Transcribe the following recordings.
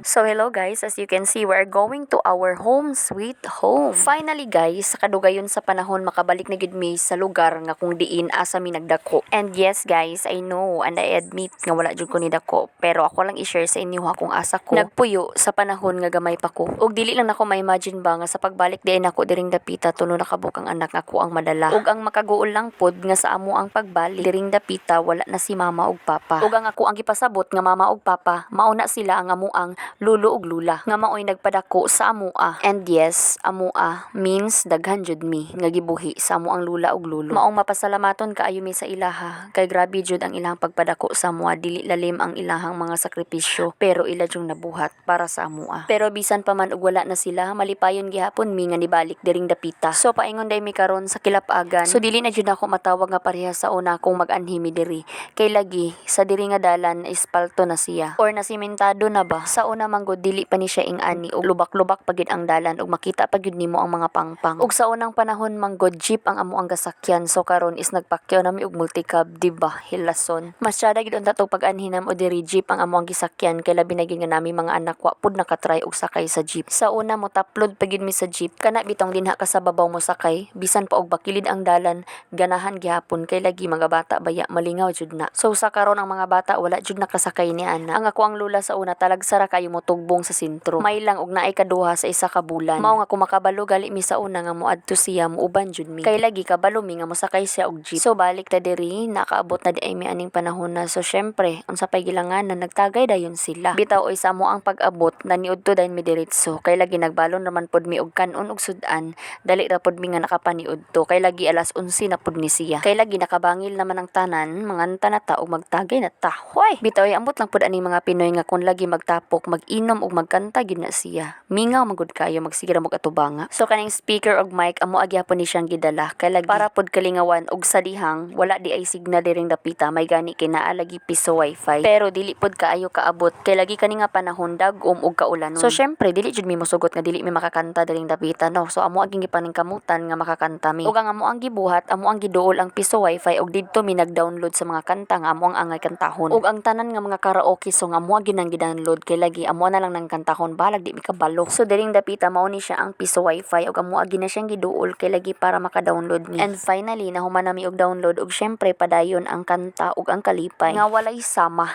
So hello guys, as you can see, we're going to our home sweet home. Finally guys, sa kadugayon sa panahon makabalik na gid mi sa lugar nga kung diin asa mi nagdako. And yes guys, I know and I admit nga wala jud ko ni dako, pero ako lang i-share sa inyo kung asa ko nagpuyo sa panahon nga gamay pa ko. Ug dili lang nako ma-imagine ba nga sa pagbalik diin ako diring dapita tuno nakabuk ang anak nga ko ang madala. Ug ang makaguol lang pod nga sa amo ang pagbalik diring dapita wala na si mama ug papa. Ug ang ako ang gipasabot nga mama ug papa, mauna sila ang amuang lulo ug lula nga maoy nagpadako sa amua. And yes, amua means daghan jud mi nga gibuhi sa amuang lula ug lulo. Maong mapasalamaton kaayo mi sa ilaha kay grabe jud ang ilahang pagpadako sa amua, dili lalim ang ilahang mga sakripisyo pero ila jung nabuhat para sa amua. Pero bisan pa man ug wala na sila, malipayon gihapon mi nga nibalik diring dapita. So paingon day mi karon sa kilapagan. So dili na jud ako matawag nga pareha sa una kung mag-anhi mi diri. Kay lagi sa diri nga dalan ispalto na siya or nasimentado na ba. Sa una man gud dili pa ni siya ing-ani ug lubak-lubak pagid ang dalan ug makita pagid nimo ang mga pangpang. Ug sa unang panahon man gud jeep ang amo ang gasakyan, so karon is nagpakyaw nami og multicab, diba? Hilason. Masyada gid unta to pag-anhi nam o diri jeep ang amo ang gisakyan kay labi na gid nga nami mga anak wa pud nakatry og sakay sa jeep. Sa una mo taplod pagid mi sa jeep, kana bitong dinha ka sa babaw mo sakay, bisan pa og bakilid ang dalan, ganahan gihapon kay lagi mga bata baya malingaw jud na. So sa karon ang mga bata wala jud nakasakay ni ana. Ang ako ang lula sa una talagsara kayo mo tugbong sa sentro. May lang og naay kaduha sa isa ka bulan. Mao nga kumakabalo gali mi sa una nga moadto siya muuban jud mi. Kay lagi kabalo mi nga mosakay siya og jeep. So balik ta diri, nakaabot na di ay mi aning panahon na. So syempre, unsa pay gilanganan nagtagay dayon sila. Bitaw oy sa mo ang pag-abot naniudto dayon mi diretso. Kay lagi nagbalon naman pod mi og kanon og sudan. Dali ra pod mi nga nakapaniudto. Kay lagi alas 11 na pod ni siya. Kay lagi nakabangil naman ang tanan, manganta na ta og magtagay na ta. Hoy, bitaw ay ambot lang pod aning mga Pinoy nga kun lagi magtapok, mag-inom og magkanta gid na siya. Mingaw magud kayo magsigira mo katubanga. So kaning speaker og mic amo agyapon ni siyang gidala kay lagi para pod kalingawan og sa dihang wala di ay signal diring dapita, may gani kay naa lagi piso wifi. Pero dili pod kaayo kaabot kay lagi kani nga panahon dagom og kaulanon. So syempre dili jud mi mosugot nga dili mi makakanta diring dapita no. So amo aging gipaningkamutan nga makakanta mi. Ug ang amo ang gibuhat, amo ang giduol ang piso wifi og didto mi nag-download sa mga kanta nga amo ang angay kantahon. Ug ang tanan nga mga karaoke song amo ang ginang gidownload kay lagi amo na lang nang kantahon balag di mi kabalo. So diring dapita mao ni siya ang piso wifi ug amo agi na siyang giduol kay lagi para maka-download ni. And finally nahuman nami og download ug syempre padayon ang kanta ug ang kalipay nga walay sama.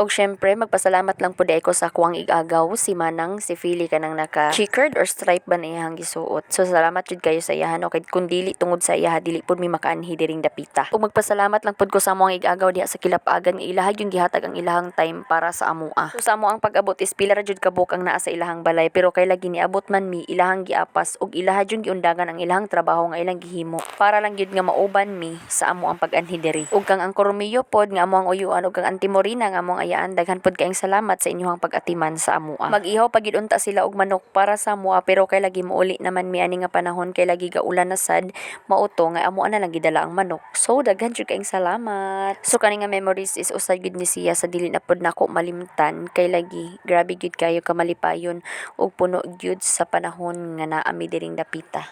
Og syempre magpasalamat lang pud ako sa kuang igagaw si Manang si Philly kanang naka checkered or stripe ba na iyang gisuot. So salamat jud kayo sa iyahan okay kun dili tungod sa iyaha dili pud mi makaanhi diring dapita. Ug magpasalamat lang pud ko sa among igagaw diha sa Kilapagan nga ilaha yung gihatag ang ilahang time para sa amua. So sa amo ang pag-abot is pila ra jud ka buk ang naa sa ilahang balay pero kay lagi niabot man mi ilahang giapas ug ilaha jud giundangan ang ilahang trabaho nga ilang gihimo para lang jud nga mauban mi sa amo ang pag-anhi diri. Ug kang ang Coromillo pod nga amo ang uyuan ug kang Auntie Morina nga amo ang ayaan, daghan pod kaayong salamat sa inyong pag-atiman sa amua. Mag-ihaw pagid unta sila og manok para sa amua pero kay lagi mouli naman mi ani nga panahon kay lagi gaulan na sad mauto nga amua na lang gidala ang manok. So daghan jud kaayong salamat. So kani nga memories is usay gid ni siya sa dili na pod nako malimtan kay lagi grabe gid kayo kamalipayon ug puno gyud sa panahon nga naa mi diring dapita.